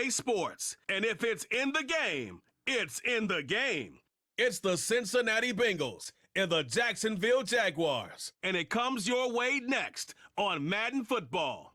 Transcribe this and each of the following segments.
EA Sports. And if it's in the game, it's in the game. It's the Cincinnati Bengals and the Jacksonville Jaguars. And it comes your way next on Madden Football.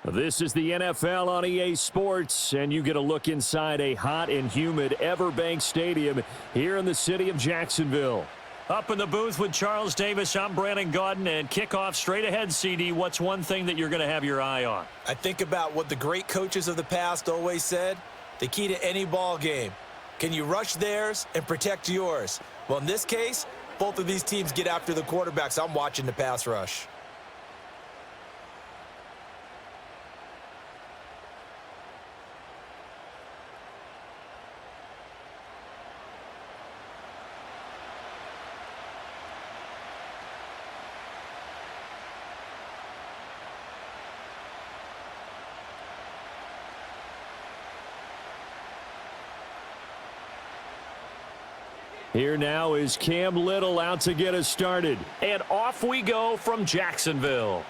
This is the NFL on EA Sports, and you get a look inside a hot and humid Everbank Stadium here in the city of Jacksonville. Up in the booth with Charles Davis, I'm Brandon Gaudin, and kickoff straight ahead, CD. What's one thing that you're going to have your eye on? I think about what the great coaches of the past always said, the key to any ball game. Can you rush theirs and protect yours? Well, in this case, both of these teams get after the quarterbacks. I'm watching the pass rush. Here now is Cam Little out to get us started. And off we go from Jacksonville.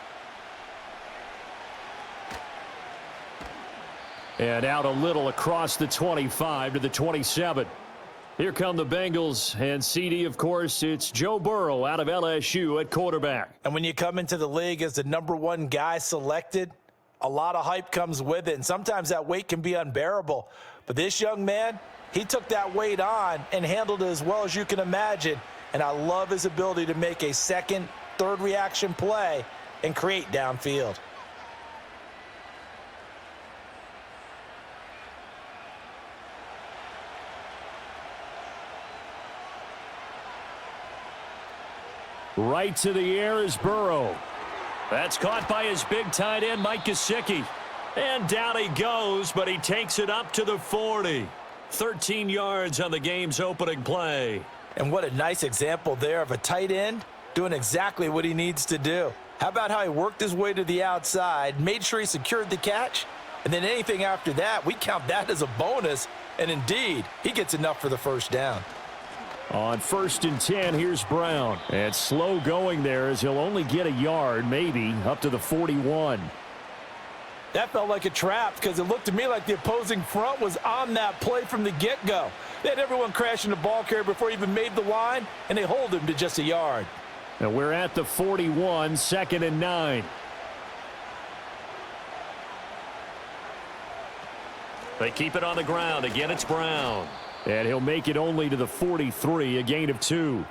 And out a little across the 25 to the 27. Here come the Bengals. And CD, of course, it's Joe Burrow out of LSU at quarterback. And when you come into the league as the #1 guy selected, a lot of hype comes with it. And sometimes that weight can be unbearable. But this young man, he took that weight on and handled it as well as you can imagine. And I love his ability to make a second, third reaction play and create downfield. Right to the air is Burrow. That's caught by his big tight end, Mike Gesicki. And down he goes, but he takes it up to the 40. 13 yards on the game's opening play. And what a nice example there of a tight end doing exactly what he needs to do. How about how he worked his way to the outside, made sure he secured the catch, and then anything after that, we count that as a bonus. And indeed, he gets enough for the first down. On 1st and 10, here's Brown. And slow going there as he'll only get a yard, maybe, up to the 41. That felt like a trap because it looked to me like the opposing front was on that play from the get-go. They had everyone crashing the ball carrier before he even made the line, and they hold him to just a yard. And we're at the 41, 2nd and 9. They keep it on the ground. Again, it's Brown. And he'll make it only to the 43, a gain of 2.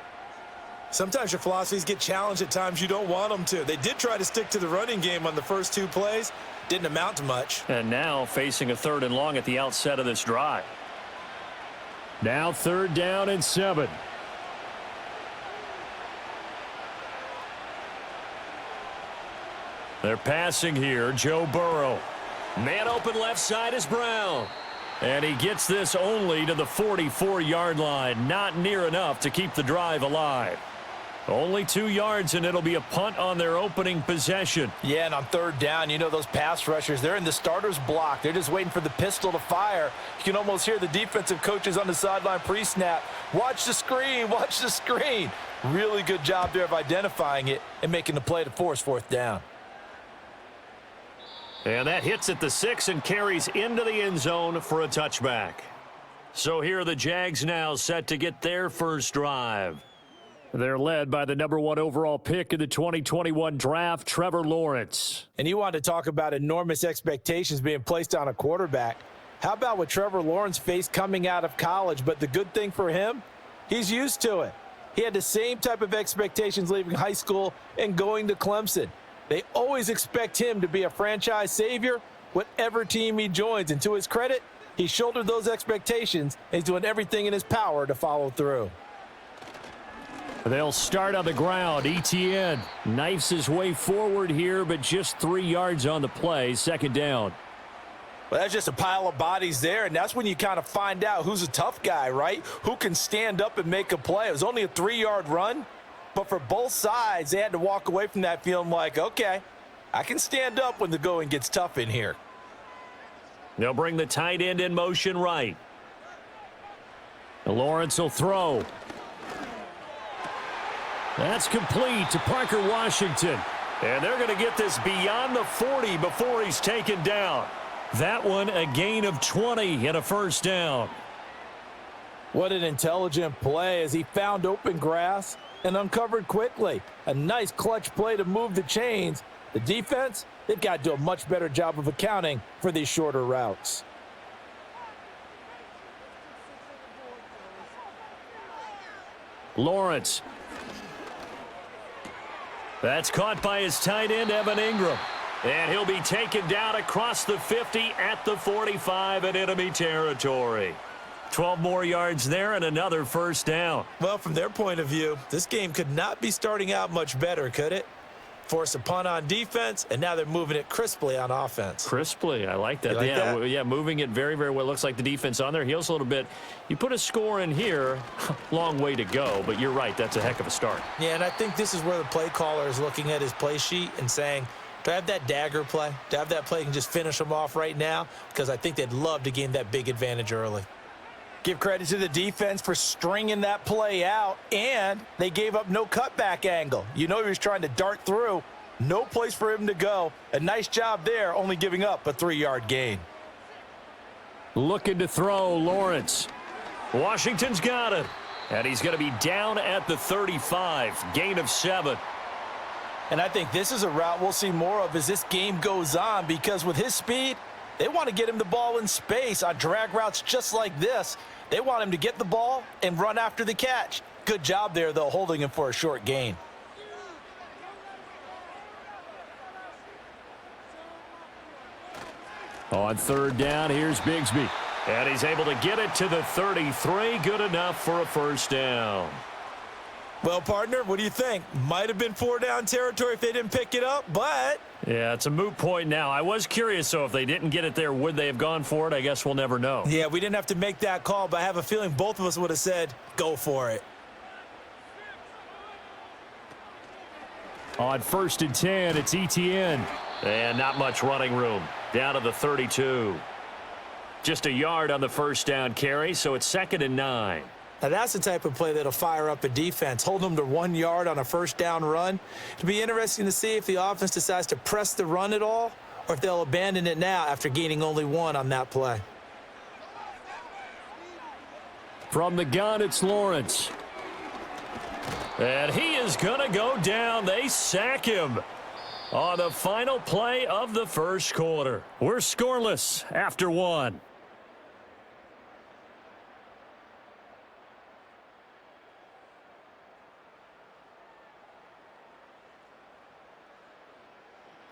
Sometimes your philosophies get challenged at times you don't want them to. They did try to stick to the running game on the first 2 plays. Didn't amount to much. And now facing a 3rd and long at the outset of this drive. Now 3rd down and 7. They're passing here. Joe Burrow. Man open left side is Brown. And he gets this only to the 44-yard line. Not near enough to keep the drive alive. Only 2 yards, and it'll be a punt on their opening possession. Yeah, and on 3rd down, you know those pass rushers, they're in the starter's block. They're just waiting for the pistol to fire. You can almost hear the defensive coaches on the sideline pre-snap. Watch the screen, watch the screen. Really good job there of identifying it and making the play to force 4th down. And that hits at the 6 and carries into the end zone for a touchback. So here are the Jags now set to get their first drive. They're led by the #1 overall pick in the 2021 draft, Trevor Lawrence. And you want to talk about enormous expectations being placed on a quarterback. How about what Trevor Lawrence faced coming out of college? But the good thing for him, he's used to it. He had the same type of expectations leaving high school and going to Clemson. They always expect him to be a franchise savior, whatever team he joins. And to his credit, he shouldered those expectations, and he's doing everything in his power to follow through. They'll start on the ground. ETN knifes his way forward here, but just 3 yards on the play. 2nd down. Well, that's just a pile of bodies there, and that's when you kind of find out who's a tough guy, right? Who can stand up and make a play. It was only a 3-yard run, but for both sides, they had to walk away from that feeling like, okay, I can stand up when the going gets tough in here. They'll bring the tight end in motion right. Lawrence will throw. That's complete to Parker Washington. And they're going to get this beyond the 40 before he's taken down. That one a gain of 20 and a first down. What an intelligent play as he found open grass and uncovered quickly. A nice clutch play to move the chains. The defense, they've got to do a much better job of accounting for these shorter routes. Lawrence. That's caught by his tight end, Evan Ingram. And he'll be taken down across the 50 at the 45 in enemy territory. 12 more yards there and another first down. Well, from their point of view, this game could not be starting out much better, could it? Force a punt on defense, and now they're moving it crisply on offense. Crisply, I like that. Like that? Yeah, moving it very, very well. Looks like the defense on their heels a little bit. You put a score in here, long way to go, but you're right, that's a heck of a start. Yeah, and I think this is where the play caller is looking at his play sheet and saying, do I have that dagger play? Do I have that play and just finish them off right now? Because I think they'd love to gain that big advantage early. Give credit to the defense for stringing that play out, and they gave up no cutback angle. You know he was trying to dart through. No place for him to go. A nice job there, only giving up a 3-yard gain. Looking to throw, Lawrence. Washington's got it. And he's going to be down at the 35. Gain of 7. And I think this is a route we'll see more of as this game goes on, because with his speed, they want to get him the ball in space on drag routes just like this. They want him to get the ball and run after the catch. Good job there, though, holding him for a short gain. On third down, here's Bigsby. And he's able to get it to the 33. Good enough for a first down. Well, partner, what do you think? Might have been 4-down territory if they didn't pick it up, but... Yeah, it's a moot point now. I was curious, so if they didn't get it there, would they have gone for it? I guess we'll never know. Yeah, we didn't have to make that call, but I have a feeling both of us would have said, go for it. On 1st and 10, it's ETN. And not much running room. Down to the 32. Just a yard on the first down carry, so it's 2nd and 9. Now, that's the type of play that'll fire up a defense. Hold them to 1 yard on a first down run. It'll be interesting to see if the offense decides to press the run at all, or if they'll abandon it now after gaining only 1 on that play. From the gun, it's Lawrence. And he is going to go down. They sack him on the final play of the first quarter. We're scoreless after 1.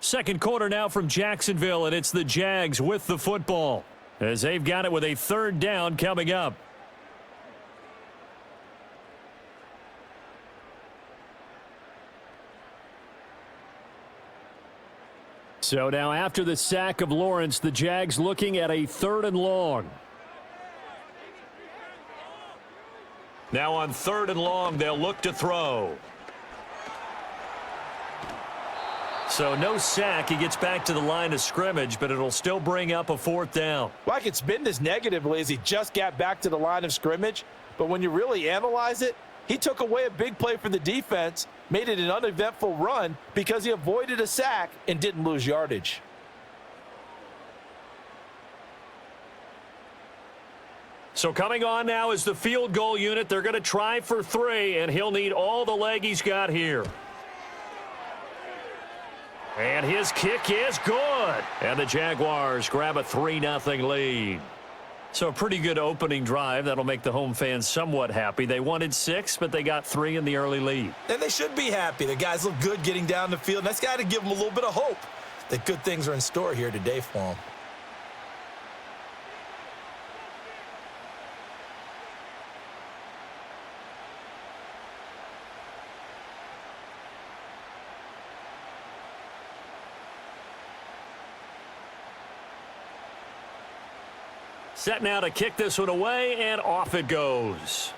Second quarter now from Jacksonville, and it's the Jags with the football as they've got it with a 3rd down coming up. So now after the sack of Lawrence, the Jags looking at a 3rd and long. Now on 3rd and long, they'll look to throw. So no sack. He gets back to the line of scrimmage, but it'll still bring up a 4th down. Well, I could spin this negatively as he just got back to the line of scrimmage, but when you really analyze it, he took away a big play for the defense, made it an uneventful run because he avoided a sack and didn't lose yardage. So coming on now is the field goal unit. They're going to try for 3, and he'll need all the leg he's got here. And his kick is good. And the Jaguars grab a 3-0 lead. So a pretty good opening drive. That'll make the home fans somewhat happy. They wanted 6, but they got 3 in the early lead. And they should be happy. The guys look good getting down the field. And that's got to give them a little bit of hope that good things are in store here today for them. Set now to kick this one away, and off it goes.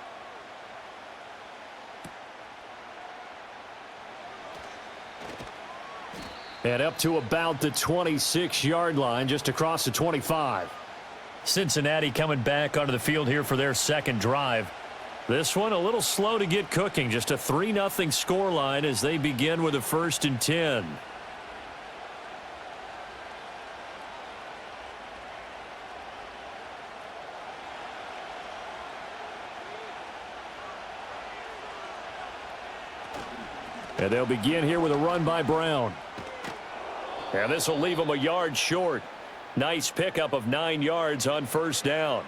And up to about the 26-yard line, just across the 25. Cincinnati coming back onto the field here for their second drive. This one a little slow to get cooking. Just a 3-0 scoreline as they begin with a 1st and 10. And they'll begin here with a run by Brown. And this will leave them a yard short. Nice pickup of 9 yards on first down.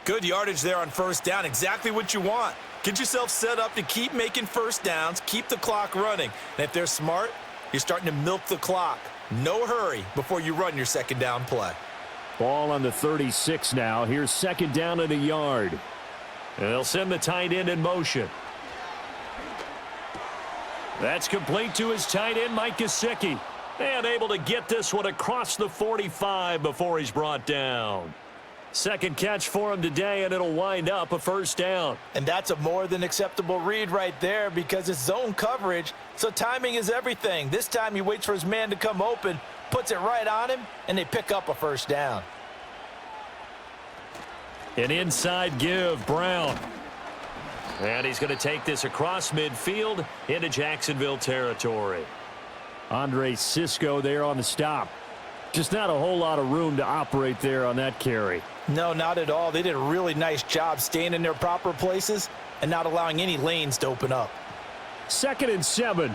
Good yardage there on first down. Exactly what you want. Get yourself set up to keep making first downs, keep the clock running. And if they're smart, you're starting to milk the clock. No hurry before you run your second down play. Ball on the 36 now. Here's second down and a yard. And they'll send the tight end in motion. That's complete to his tight end, Mike Gesicki. And able to get this one across the 45 before he's brought down. Second catch for him today, and it'll wind up a first down. And that's a more than acceptable read right there because it's zone coverage, so timing is everything. This time he waits for his man to come open, puts it right on him, and they pick up a first down. An inside give, Brown. And he's going to take this across midfield into Jacksonville territory. Andre Cisco there on the stop. Just not a whole lot of room to operate there on that carry. No, not at all. They did a really nice job staying in their proper places and not allowing any lanes to open up. 2nd and 7.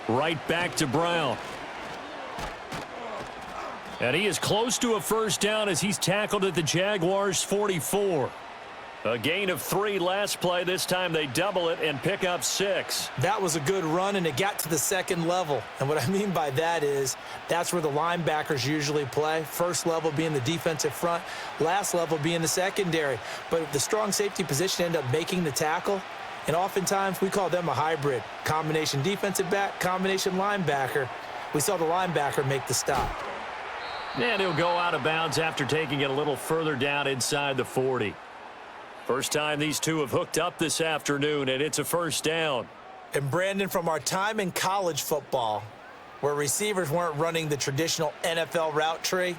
Right back to Brown. And he is close to a first down as he's tackled at the Jaguars' 44. A gain of 3 last play. This time they double it and pick up 6. That was a good run, and it got to the second level. And what I mean by that is that's where the linebackers usually play. First level being the defensive front, last level being the secondary. But the strong safety position ended up making the tackle. And oftentimes we call them a hybrid. Combination defensive back, combination linebacker. We saw the linebacker make the stop. And he'll go out of bounds after taking it a little further down inside the 40. First time these two have hooked up this afternoon, and it's a first down. And Brandon, from our time in college football, where receivers weren't running the traditional NFL route tree,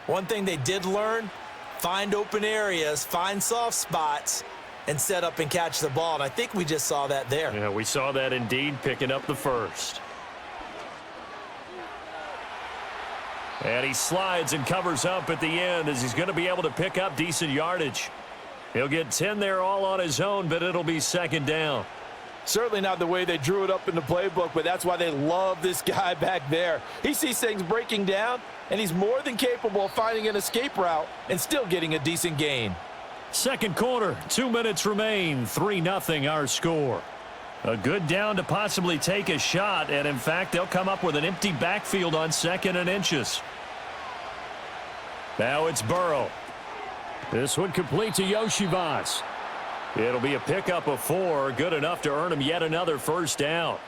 one thing they did learn, find open areas, find soft spots, and set up and catch the ball. And I think we just saw that there. Yeah, we saw that indeed, picking up the first. And he slides and covers up at the end as he's going to be able to pick up decent yardage. He'll get 10 there all on his own, but it'll be second down. Certainly not the way they drew it up in the playbook, but that's why they love this guy back there. He sees things breaking down, and he's more than capable of finding an escape route and still getting a decent gain. Second quarter, 2 minutes remain, 3-0 our score. A good down to possibly take a shot, and in fact, they'll come up with an empty backfield on 2nd and inches. Now it's Burrow. This one complete to Yoshivas. It'll be a pickup of 4, good enough to earn him yet another first down.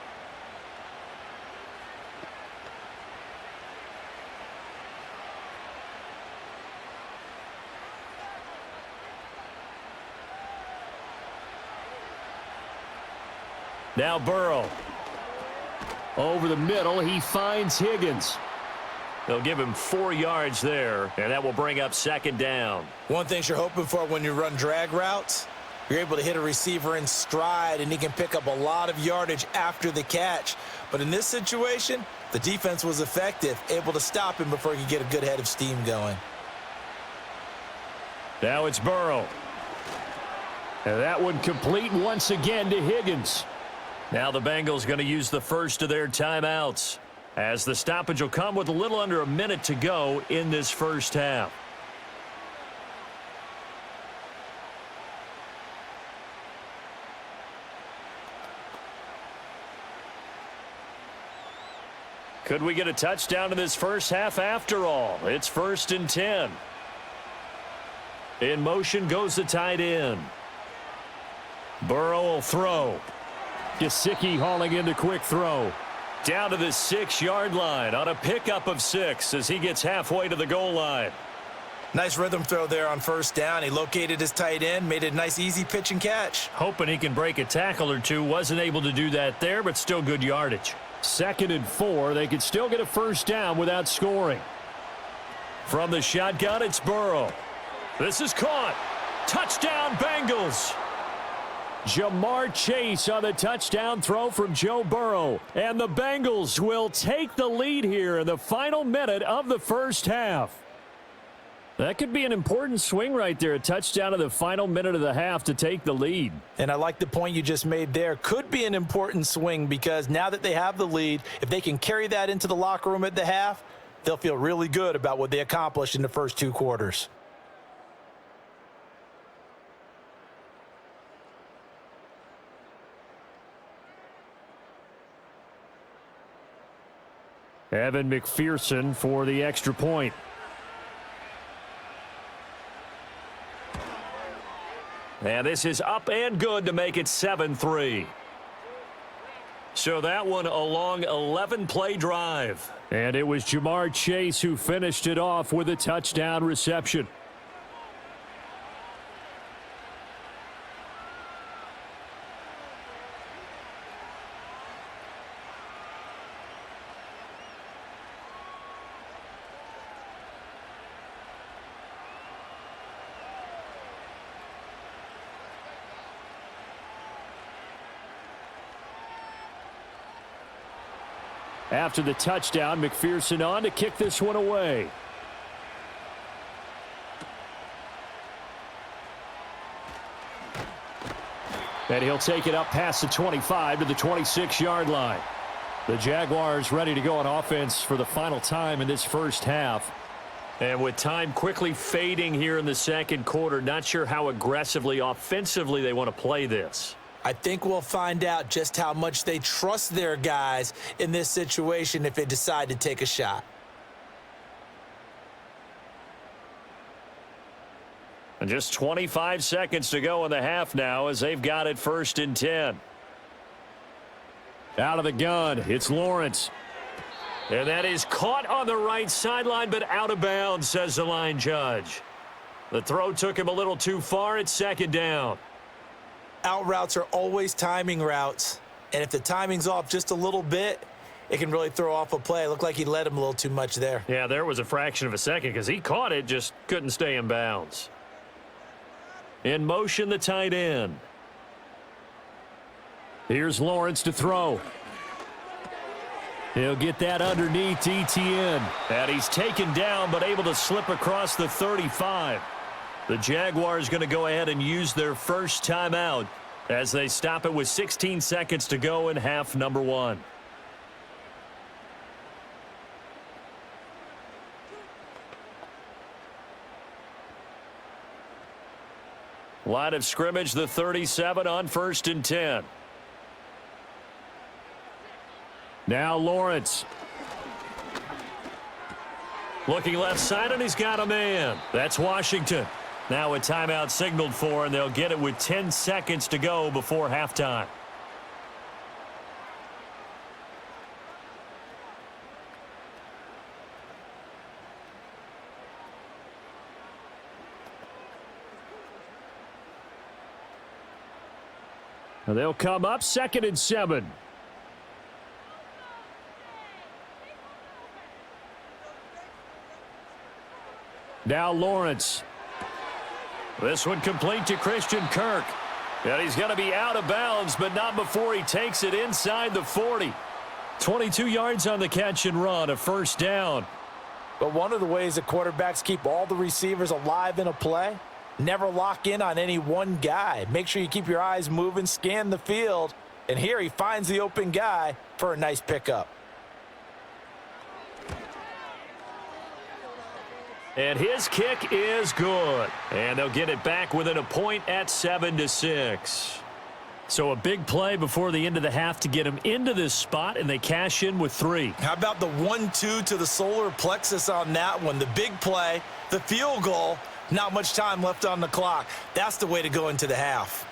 Now Burrow. Over the middle, he finds Higgins. They'll give him 4 yards there, and that will bring up second down. One thing you're hoping for when you run drag routes, you're able to hit a receiver in stride, and he can pick up a lot of yardage after the catch. But in this situation, the defense was effective, able to stop him before he could get a good head of steam going. Now it's Burrow. And that one complete once again to Higgins. Now the Bengals going to use the first of their timeouts, as the stoppage will come with a little under a minute to go in this first half. Could we get a touchdown in this first half after all? It's 1st and 10. In motion goes the tight end. Burrow will throw. Gesicki hauling in the quick throw. Down to the 6-yard line on a pickup of 6 as he gets halfway to the goal line. Nice rhythm throw there on first down. He located his tight end, made it a nice easy pitch and catch. Hoping he can break a tackle or two. Wasn't able to do that there, but still good yardage. 2nd and 4. They could still get a first down without scoring. From the shotgun, it's Burrow. This is caught. Touchdown, Bengals. Jamar Chase on the touchdown throw from Joe Burrow. And the Bengals will take the lead here in the final minute of the first half. That could be an important swing right there. A touchdown in the final minute of the half to take the lead. And I like the point you just made there. Could be an important swing because now that they have the lead, if they can carry that into the locker room at the half, they'll feel really good about what they accomplished in the first 2 quarters. Evan McPherson for the extra point. And this is up and good to make it 7-3. So that one a long 11-play drive. And it was Jamar Chase who finished it off with a touchdown reception. After the touchdown, McPherson on to kick this one away. And he'll take it up past the 25 to the 26-yard line. The Jaguars ready to go on offense for the final time in this first half. And with time quickly fading here in the second quarter, not sure how aggressively, offensively they want to play this. I think we'll find out just how much they trust their guys in this situation if they decide to take a shot. And just 25 seconds to go in the half now as they've got it 1st and 10. Out of the gun, it's Lawrence. And that is caught on the right sideline, but out of bounds, says the line judge. The throw took him a little too far. It's 2nd down. Out routes are always timing routes, and if the timing's off just a little bit, it can really throw off a play. It looked like he led him a little too much there. Yeah, there was a fraction of a second because he caught it, just couldn't stay in bounds. In motion, the tight end. Here's Lawrence to throw. He'll get that underneath ETN. And he's taken down, but able to slip across the 35. The Jaguars going to go ahead and use their first timeout as they stop it with 16 seconds to go in half number 1. Line of scrimmage, the 37 on 1st and 10. Now Lawrence. Looking left side, and he's got a man. That's Washington. Now a timeout signaled for, and they'll get it with 10 seconds to go before halftime. And they'll come up 2nd and 7. Now Lawrence. This one complete to Christian Kirk. And he's going to be out of bounds, but not before he takes it inside the 40. 22 yards on the catch and run, a 1st down. But one of the ways that quarterbacks keep all the receivers alive in a play, never lock in on any one guy. Make sure you keep your eyes moving, scan the field. And here he finds the open guy for a nice pickup. And his kick is good. And they'll get it back within a point at 7-6. So a big play before the end of the half to get him into this spot, and they cash in with 3. How about the 1-2 to the solar plexus on that one? The big play, the field goal, not much time left on the clock. That's the way to go into the half.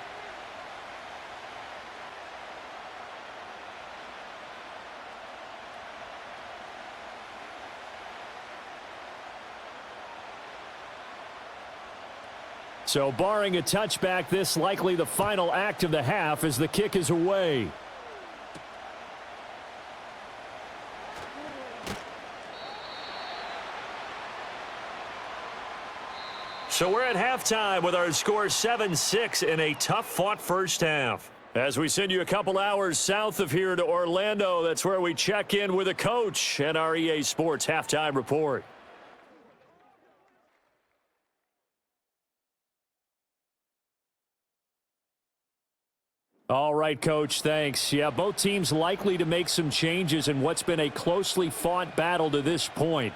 So barring a touchback, this likely the final act of the half as the kick is away. So we're at halftime with our score 7-6 in a tough-fought first half. As we send you a couple hours south of here to Orlando, that's where we check in with a coach and our EA Sports Halftime Report. All right, Coach, thanks. Yeah, both teams likely to make some changes in what's been a closely fought battle to this point.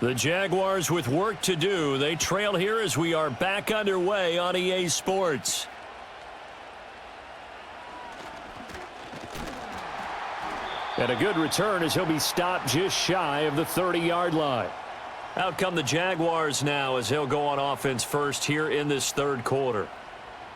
The Jaguars with work to do. They trail here as we are back underway on EA Sports. And a good return as he'll be stopped just shy of the 30-yard line. Out come the Jaguars now as he'll go on offense first here in this third quarter.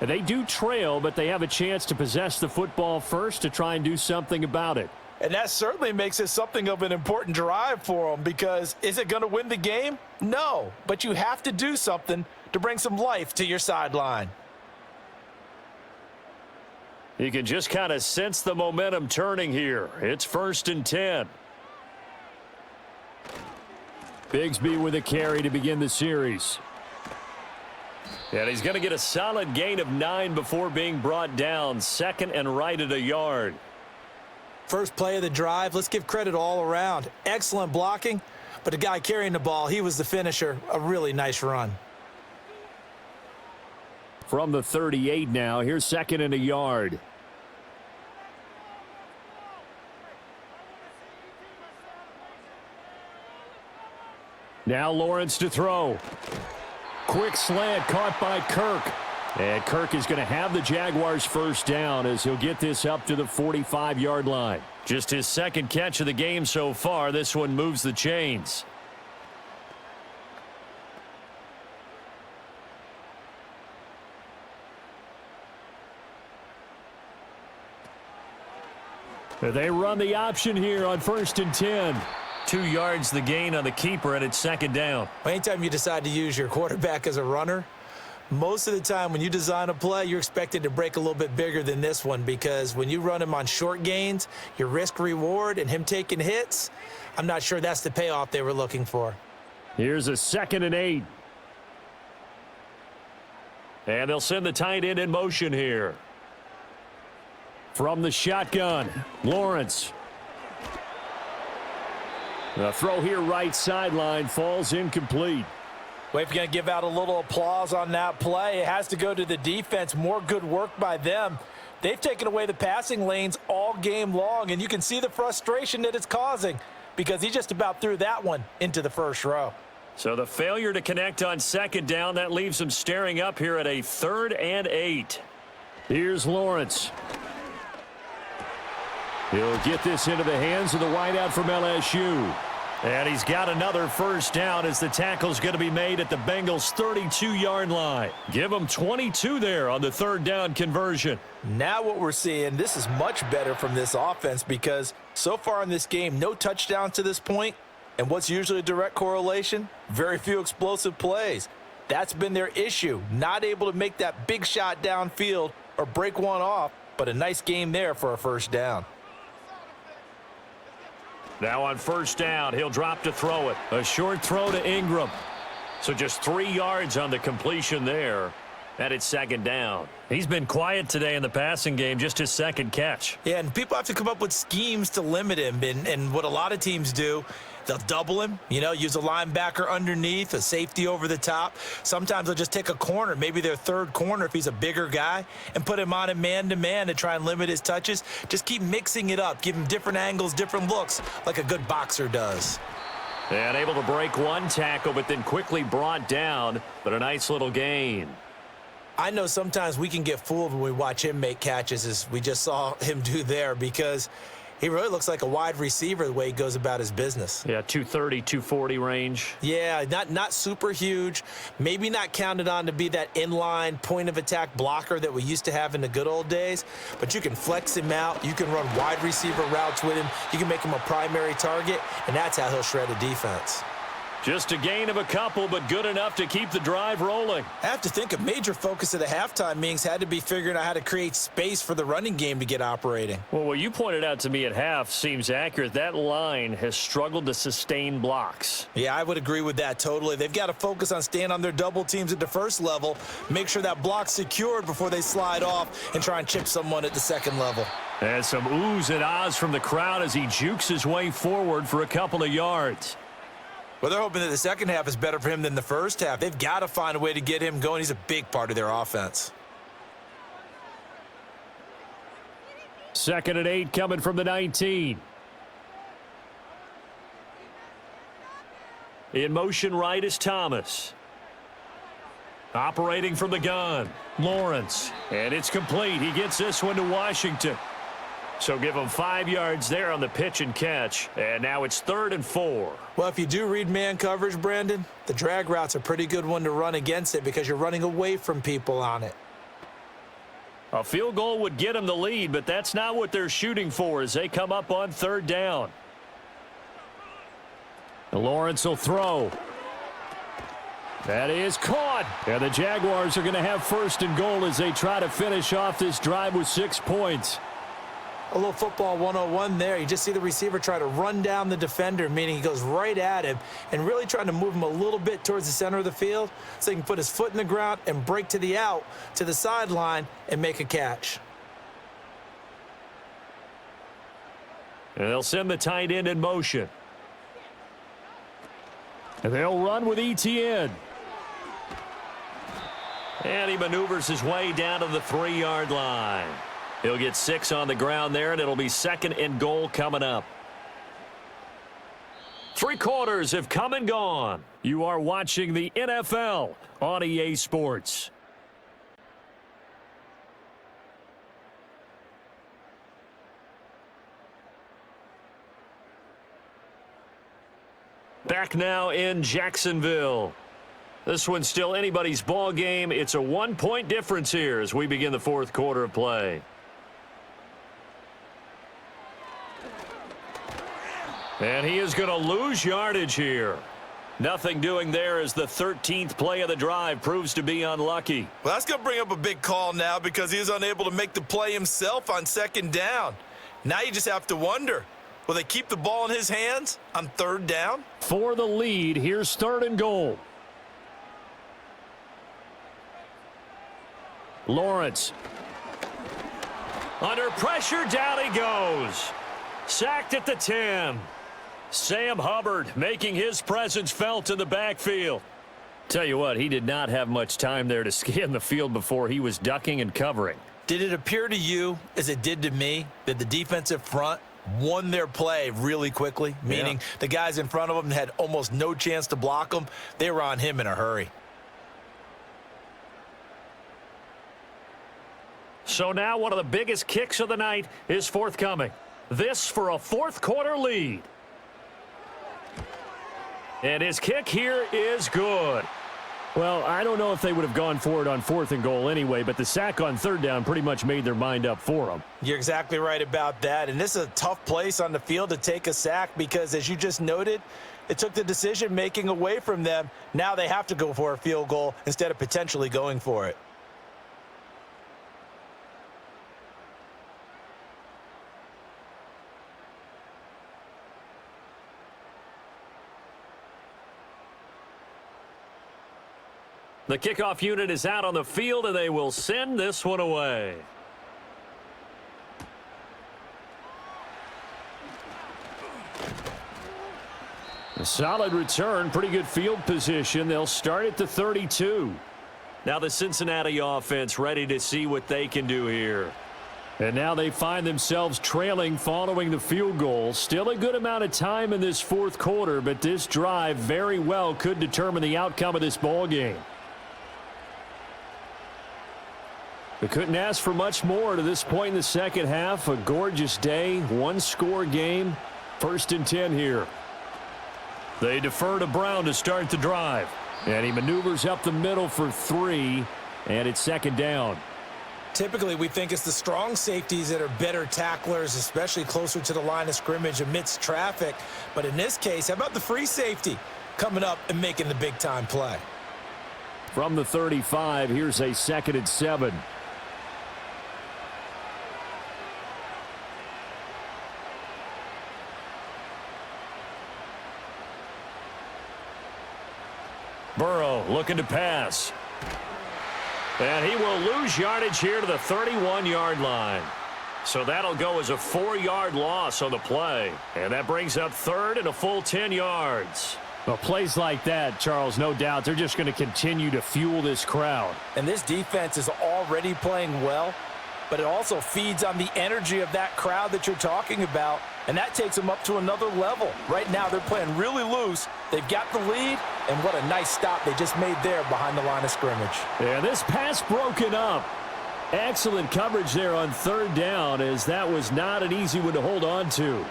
And they do trail, but they have a chance to possess the football first to try and do something about it. And that certainly makes it something of an important drive for them, because is it going to win the game? No, but you have to do something to bring some life to your sideline. You can just kind of sense the momentum turning here. It's 1st and 10. Bigsby with a carry to begin the series. And he's going to get a solid gain of 9 before being brought down. 2nd and right at a yard. First play of the drive, let's give credit all around. Excellent blocking, but the guy carrying the ball, he was the finisher. A really nice run. From the 38 now, here's 2nd and a yard. Now Lawrence to throw. Quick slant caught by Kirk. And Kirk is going to have the Jaguars first down as he'll get this up to the 45-yard line. Just his 2nd catch of the game so far. This one moves the chains. They run the option here on 1st and 10. 2 yards the gain on the keeper, and it's 2nd down. Anytime you decide to use your quarterback as a runner, most of the time when you design a play, you're expected to break a little bit bigger than this one, because when you run him on short gains, your risk-reward and him taking hits, I'm not sure that's the payoff they were looking for. Here's a 2nd and 8. And they'll send the tight end in motion here. From the shotgun, Lawrence. The throw here right sideline falls incomplete. Well, if you're going to give out a little applause on that play, it has to go to the defense. More good work by them. They've taken away the passing lanes all game long, and you can see the frustration that it's causing, because he just about threw that one into the first row. So the failure to connect on 2nd down, that leaves them staring up here at a 3rd and 8. Here's Lawrence. He'll get this into the hands of the wideout from LSU. And he's got another first down as the tackle's going to be made at the Bengals' 32-yard line. Give them 22 there on the 3rd down conversion. Now what we're seeing, this is much better from this offense, because so far in this game, no touchdowns to this point. And what's usually a direct correlation? Very few explosive plays. That's been their issue. Not able to make that big shot downfield or break one off, but a nice game there for a first down. Now on 1st down, he'll drop to throw it. A short throw to Ingram. So just 3 yards on the completion there. And it's 2nd down. He's been quiet today in the passing game, just his 2nd catch. Yeah, and people have to come up with schemes to limit him. And what a lot of teams do, they'll double him, use a linebacker underneath, a safety over the top. Sometimes they'll just take a corner, maybe their 3rd corner if he's a bigger guy, and put him on a man-to-man to try and limit his touches. Just keep mixing it up, give him different angles, different looks, like a good boxer does. And able to break one tackle, but then quickly brought down, but a nice little gain. I know sometimes we can get fooled when we watch him make catches, as we just saw him do there, because he really looks like a wide receiver the way he goes about his business. Yeah, 230, 240 range. Yeah, not super huge. Maybe not counted on to be that inline point-of-attack blocker that we used to have in the good old days, but you can flex him out. You can run wide receiver routes with him. You can make him a primary target, and that's how he'll shred a defense. Just a gain of a couple, but good enough to keep the drive rolling. I have to think a major focus of the halftime meetings had to be figuring out how to create space for the running game to get operating. Well, what you pointed out to me at half seems accurate. That line has struggled to sustain blocks. Yeah, I would agree with that totally. They've got to focus on staying on their double teams at the first level, make sure that block's secured before they slide off and try and chip someone at the second level. And some oohs and ahs from the crowd as he jukes his way forward for a couple of yards. Well, they're hoping that the second half is better for him than the first half. They've got to find a way to get him going. He's a big part of their offense. 2nd and 8 coming from the 19. In motion right is Thomas. Operating from the gun, Lawrence. And it's complete. He gets this one to Washington. So give him 5 yards there on the pitch and catch. And now it's 3rd and 4. Well, if you do read man coverage, Brandon, the drag route's a pretty good one to run against it because you're running away from people on it. A field goal would get them the lead, but that's not what they're shooting for as they come up on 3rd down. Lawrence will throw. That is caught. And the Jaguars are going to have 1st and goal as they try to finish off this drive with 6 points. A little football 101 there. You just see the receiver try to run down the defender, meaning he goes right at him and really trying to move him a little bit towards the center of the field so he can put his foot in the ground and break to the out, to the sideline, and make a catch. And they'll send the tight end in motion. And they'll run with ETN. And he maneuvers his way down to the 3-yard line. He'll get 6 on the ground there, and it'll be 2nd and goal coming up. 3 quarters have come and gone. You are watching the NFL on EA Sports. Back now in Jacksonville. This one's still anybody's ball game. It's a 1-point difference here as we begin the 4th quarter of play. And he is going to lose yardage here. Nothing doing there as the 13th play of the drive proves to be unlucky. Well, that's going to bring up a big call now because he was unable to make the play himself on 2nd down. Now you just have to wonder, will they keep the ball in his hands on 3rd down? For the lead, here's 3rd and goal. Lawrence. Under pressure, down he goes. Sacked at the 10. Sam Hubbard making his presence felt in the backfield. Tell you what, he did not have much time there to scan the field before he was ducking and covering. Did it appear to you, as it did to me, that the defensive front won their play really quickly? Meaning the guys in front of them had almost no chance to block him. They were on him in a hurry. So now one of the biggest kicks of the night is forthcoming. This for a 4th quarter lead. And his kick here is good. Well, I don't know if they would have gone for it on 4th and goal anyway, but the sack on 3rd down pretty much made their mind up for them. You're exactly right about that. And this is a tough place on the field to take a sack because, as you just noted, it took the decision-making away from them. Now they have to go for a field goal instead of potentially going for it. The kickoff unit is out on the field, and they will send this one away. A solid return, pretty good field position. They'll start at the 32. Now the Cincinnati offense ready to see what they can do here. And now they find themselves trailing following the field goal. Still a good amount of time in this 4th quarter, but this drive very well could determine the outcome of this ball game. They couldn't ask for much more to this point in the 2nd half. A gorgeous day, 1-score game. 1st and 10 here. They defer to Brown to start the drive. And he maneuvers up the middle for 3, and it's 2nd down. Typically, we think it's the strong safeties that are better tacklers, especially closer to the line of scrimmage amidst traffic. But in this case, how about the free safety? coming up and making the big-time play. From the 35, here's a 2nd and 7. Burrow looking to pass. And he will lose yardage here to the 31-yard line. So that'll go as a 4-yard loss on the play. And that brings up 3rd and a full 10 yards. Well, plays like that, Charles, no doubt, they're just going to continue to fuel this crowd. And this defense is already playing well, but it also feeds on the energy of that crowd that you're talking about, and that takes them up to another level. Right now, they're playing really loose. They've got the lead, and what a nice stop they just made there behind the line of scrimmage. Yeah, this pass broken up. Excellent coverage there on 3rd down, as that was not an easy one to hold on to.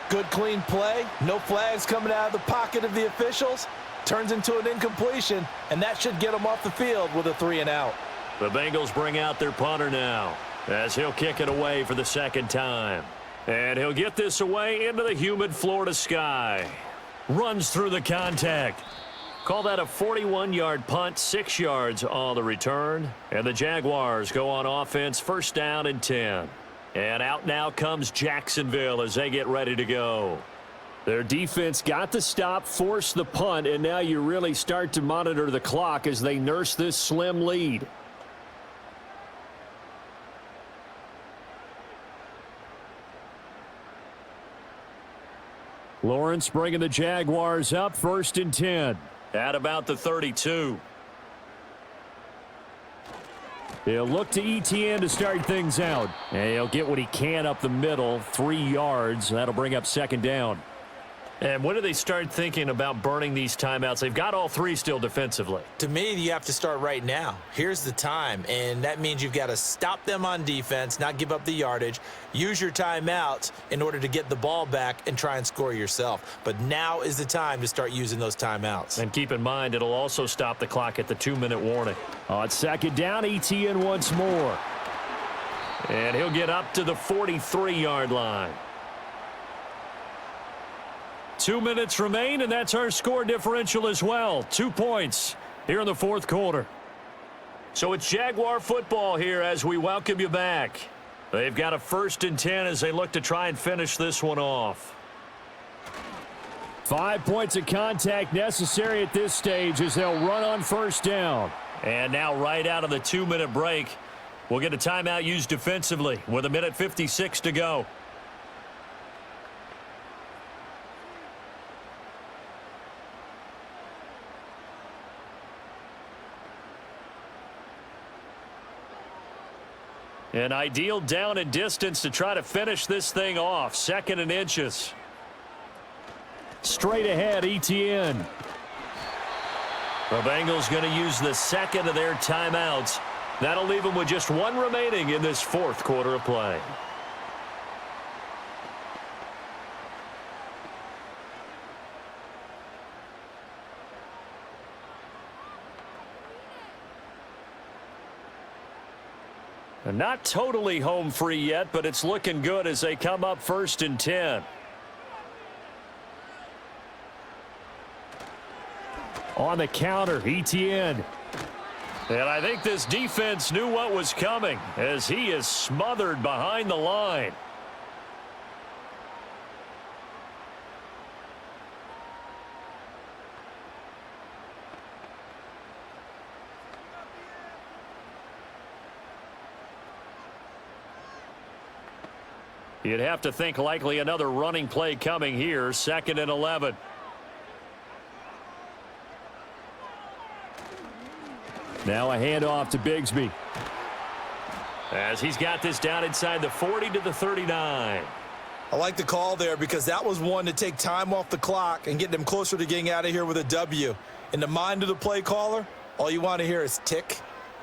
Good, clean play. No flags coming out of the pocket of the officials. Turns into an incompletion, and that should get them off the field with a 3-and-out. The Bengals bring out their punter now, as he'll kick it away for the 2nd time. And he'll get this away into the humid Florida sky. Runs through the contact. Call that a 41-yard punt, 6 yards on the return. And the Jaguars go on offense, 1st down and 10. And out now comes Jacksonville as they get ready to go. Their defense got the stop, forced the punt, and now you really start to monitor the clock as they nurse this slim lead. Lawrence bringing the Jaguars up, 1st and 10. At about the 32. He'll look to ETN to start things out. And he'll get what he can up the middle, 3 yards. That'll bring up 2nd down. And when do they start thinking about burning these timeouts? They've got all 3 still defensively. To me, you have to start right now. Here's the time, and that means you've got to stop them on defense, not give up the yardage, use your timeouts in order to get the ball back and try and score yourself. But now is the time to start using those timeouts. And keep in mind, it'll also stop the clock at the 2-minute warning. On 2nd down, ETN once more. And he'll get up to the 43-yard line. 2 minutes remain, and that's our score differential as well. 2 points here in the 4th quarter. So it's Jaguar football here as we welcome you back. They've got a 1st and 10 as they look to try and finish this one off. 5 points of contact necessary at this stage as they'll run on 1st down. And now right out of the 2-minute break, we'll get a timeout used defensively with 1:56 to go. An ideal down and distance to try to finish this thing off. 2nd and inches. Straight ahead, ETN. The Bengals going to use the 2nd of their timeouts. That'll leave them with just 1 remaining in this 4th quarter of play. And not totally home free yet, but it's looking good as they come up 1st and 10. On the counter, ETN. And I think this defense knew what was coming as he is smothered behind the line. You'd have to think likely another running play coming here. 2nd and 11. Now a handoff to Bigsby. As he's got this down inside the 40 to the 39. I like the call there because that was one to take time off the clock and get them closer to getting out of here with a W. In the mind of the play caller, all you want to hear is tick,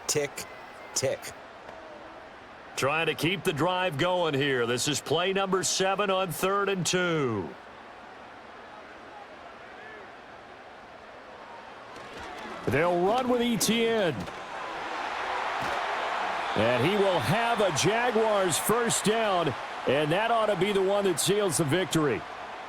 tick, tick. Trying to keep the drive going here. This is play number 7 on 3rd and 2. They'll run with ETN. And he will have a Jaguars 1st down, and that ought to be the one that seals the victory.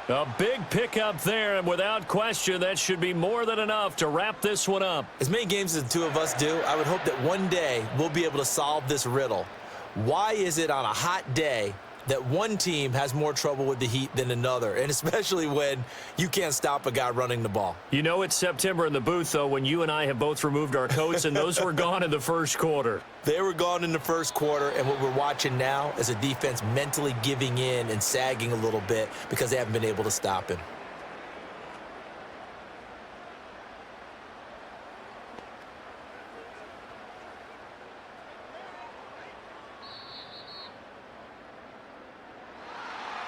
A big pickup there, and without question, that should be more than enough to wrap this one up. As many games as the two of us do, I would hope that one day we'll be able to solve this riddle. Why is it on a hot day that one team has more trouble with the heat than another, and especially when you can't stop a guy running the ball? You know it's September in the booth, though, when you and I have both removed our coats, and those were gone in the first quarter. They were gone in the first quarter, and what we're watching now is a defense mentally giving in and sagging a little bit because they haven't been able to stop him.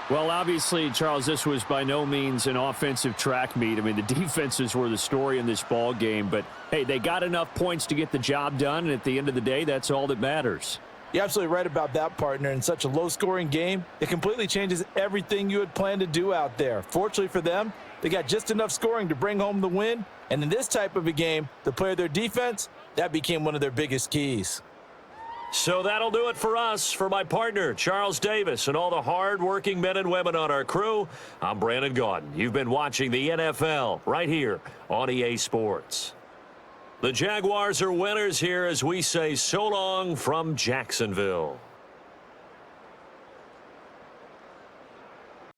Well, obviously, Charles, this was by no means an offensive track meet. I mean, the defenses were the story in this ball game, but hey, they got enough points to get the job done, and at the end of the day, that's all that matters. You're absolutely right about that, partner. In such a low-scoring game, it completely changes everything you had planned to do out there. Fortunately for them, they got just enough scoring to bring home the win, and in this type of a game, to play their defense, that became one of their biggest keys. So that'll do it for us. For my partner, Charles Davis, and all the hard-working men and women on our crew, I'm Brandon Gaudin. You've been watching the NFL right here on EA Sports. The Jaguars are winners here as we say so long from Jacksonville.